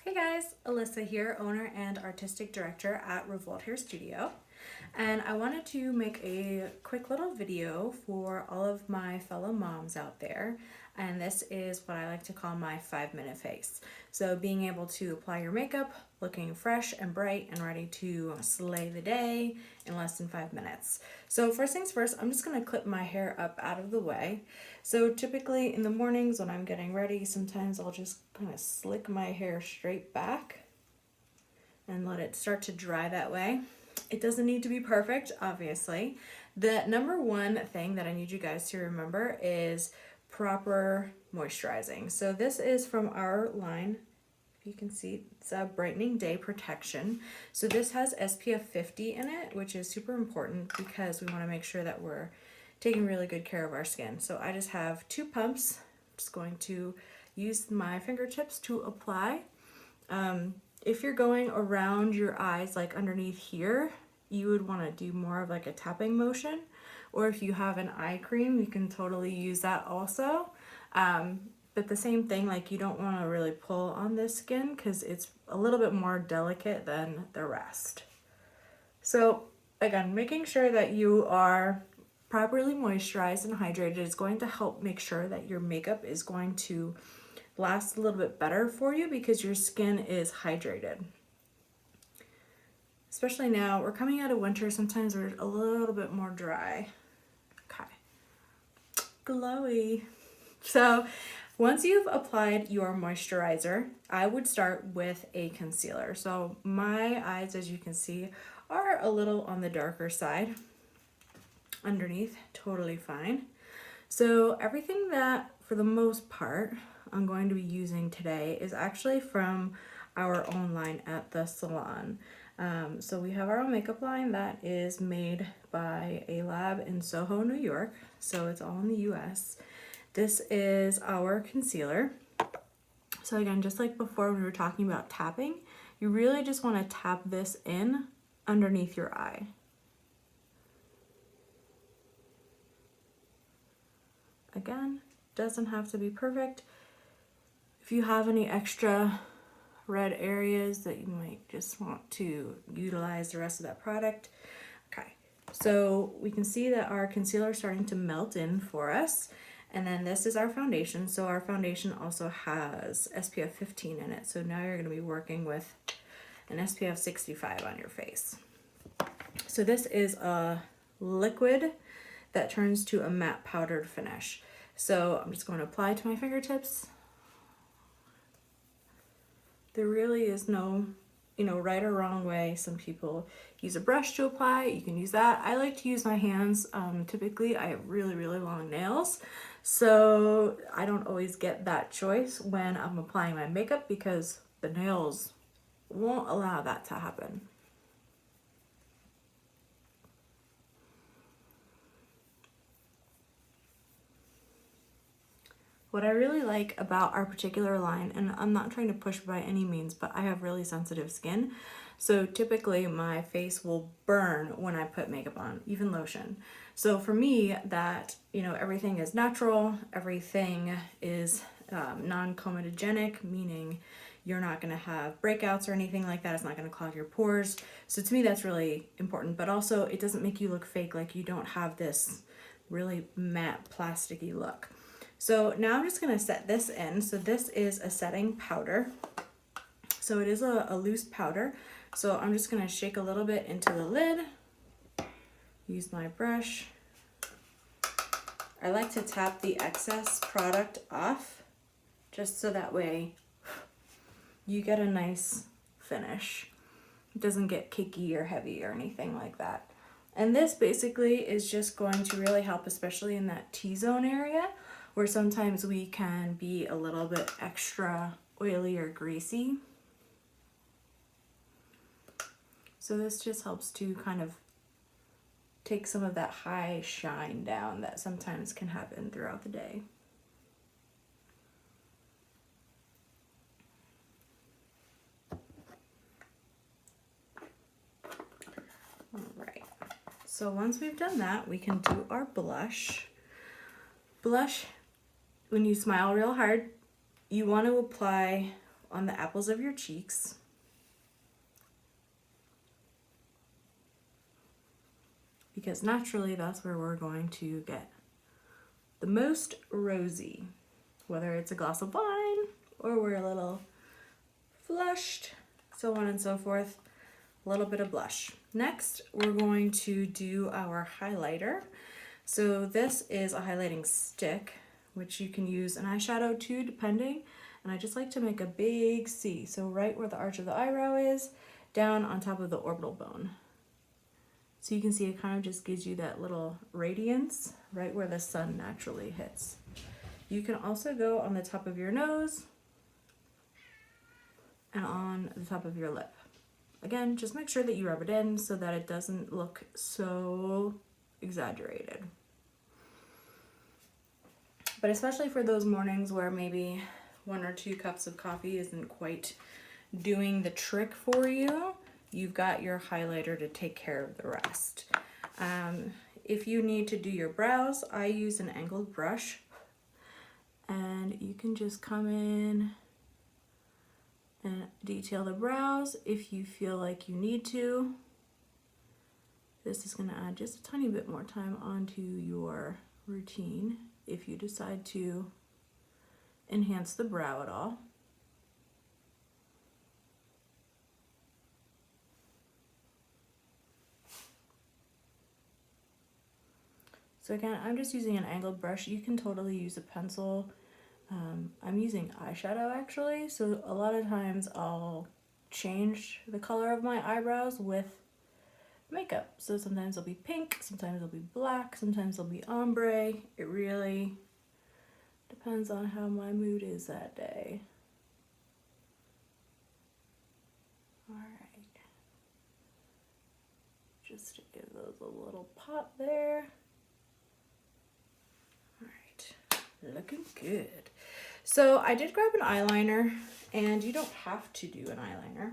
Hey guys, Alyssa here, owner and artistic director at Revolt Hair Studio. And I wanted to make a quick little video for all of my fellow moms out there. And this is what I like to call my 5-minute face. So being able to apply your makeup, looking fresh and bright and ready to slay the day in less than 5 minutes. So first things first, I'm just gonna clip my hair up out of the way. So typically in the mornings when I'm getting ready, sometimes I'll just kind of slick my hair straight back and let it start to dry that way. It doesn't need to be perfect, obviously. The number one thing that I need you guys to remember is proper moisturizing. So this is from our line. If you can see, it's a brightening day protection. So this has SPF 50 in it, which is super important because we want to make sure that we're taking really good care of our skin. So I just have 2 pumps. I'm just going to use my fingertips to apply. If you're going around your eyes, like underneath here, you would want to do more of like a tapping motion. Or if you have an eye cream, you can totally use that also. But the same thing, like you don't want to really pull on this skin because it's a little bit more delicate than the rest. So again, making sure that you are properly moisturized and hydrated is going to help make sure that your makeup is going to last a little bit better for you because your skin is hydrated. Especially now, we're coming out of winter, sometimes we're a little bit more dry. Okay, glowy. So once you've applied your moisturizer, I would start with a concealer. So my eyes, as you can see, are a little on the darker side. Underneath, totally fine. So everything that, for the most part, I'm going to be using today is actually from our own line at the salon. So we have our own makeup line that is made by a lab in Soho, New York. So it's all in the US. This is our concealer. So again, just like before when we were talking about tapping, you really just want to tap this in underneath your eye. Again, doesn't have to be perfect. If you have any extra red areas that you might just want to utilize the rest of that product. Okay, so we can see that our concealer is starting to melt in for us. And then this is our foundation. So our foundation also has SPF 15 in it. So now you're gonna be working with an SPF 65 on your face. So this is a liquid that turns to a matte powdered finish. So I'm just going to apply to my fingertips. There really is no, right or wrong way. Some people use a brush to apply. You can use that. I like to use my hands. Typically, I have really, really long nails. So I don't always get that choice when I'm applying my makeup because the nails won't allow that to happen. What I really like about our particular line, and I'm not trying to push by any means, but I have really sensitive skin. So typically my face will burn when I put makeup on, even lotion. So for me, that, everything is natural, everything is non-comedogenic, meaning you're not going to have breakouts or anything like that. It's not going to clog your pores. So to me, that's really important. But also, it doesn't make you look fake, like you don't have this really matte, plasticky look. So now I'm just going to set this in. So this is a setting powder. So it is a loose powder. So I'm just going to shake a little bit into the lid. Use my brush. I like to tap the excess product off just so that way you get a nice finish. It doesn't get cakey or heavy or anything like that. And this basically is just going to really help, especially in that T-zone area, where sometimes we can be a little bit extra oily or greasy. So this just helps to kind of take some of that high shine down that sometimes can happen throughout the day. All right, so once we've done that, we can do our blush. Blush, when you smile real hard, you want to apply on the apples of your cheeks. Because naturally that's where we're going to get the most rosy, whether it's a glass of wine or we're a little flushed, so on and so forth. A little bit of blush. Next, we're going to do our highlighter. So this is a highlighting stick, which you can use an eyeshadow too, depending. And I just like to make a big C. So right where the arch of the eyebrow is, down on top of the orbital bone. So you can see it kind of just gives you that little radiance right where the sun naturally hits. You can also go on the top of your nose and on the top of your lip. Again, just make sure that you rub it in so that it doesn't look so exaggerated. But especially for those mornings where maybe 1 or 2 cups of coffee isn't quite doing the trick for you, you've got your highlighter to take care of the rest. If you need to do your brows, I use an angled brush, and you can just come in and detail the brows if you feel like you need to. This is going to add just a tiny bit more time onto your routine if you decide to enhance the brow at all. So again, I'm just using an angled brush. You can totally use a pencil. I'm using eyeshadow actually, so a lot of times I'll change the color of my eyebrows with makeup. So sometimes it'll be pink, sometimes it'll be black, sometimes it'll be ombre. It really depends on how my mood is that day. Alright, just to give those a little pop there. Alright, looking good. So I did grab an eyeliner, and you don't have to do an eyeliner,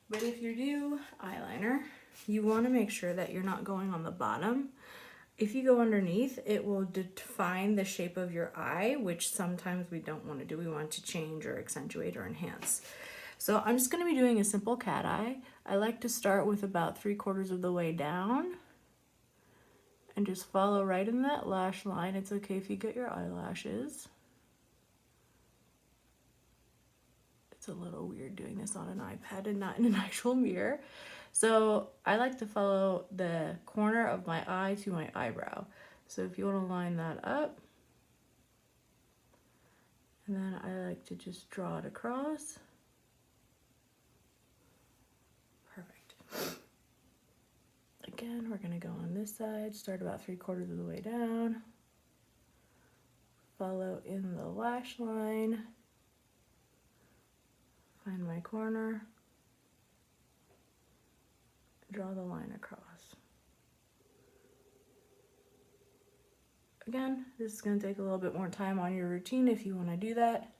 but if you do eyeliner, you want to make sure that you're not going on the bottom. If you go underneath, it will define the shape of your eye, which sometimes we don't want to do. We want to change or accentuate or enhance. So I'm just going to be doing a simple cat eye. I like to start with about 3/4 of the way down and just follow right in that lash line. It's okay if you get your eyelashes. It's a little weird doing this on an iPad and not in an actual mirror. So I like to follow the corner of my eye to my eyebrow. So if you want to line that up, and then I like to just draw it across. Perfect. Again, we're going to go on this side, start about 3/4 of the way down, follow in the lash line, find my corner, draw the line across. Again, this is going to take a little bit more time on your routine if you want to do that.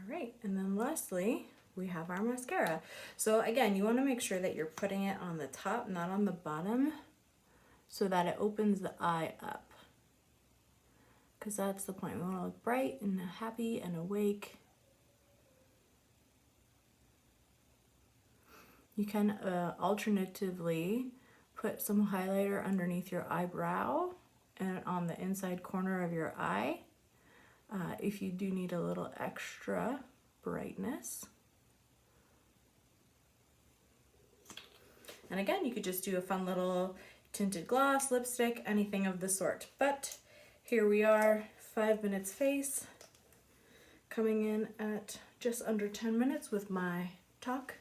Alright, and then lastly, we have our mascara. So again, you want to make sure that you're putting it on the top, not on the bottom, so that it opens the eye up. Because that's the point. We want to look bright and happy and awake. You can alternatively put some highlighter underneath your eyebrow and on the inside corner of your eye if you do need a little extra brightness. And again, you could just do a fun little tinted gloss, lipstick, anything of the sort. But here we are, 5 minutes face, coming in at just under 10 minutes with my talk.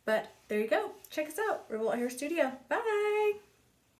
But there you go. Check us out, Revolt Hair Studio. Bye!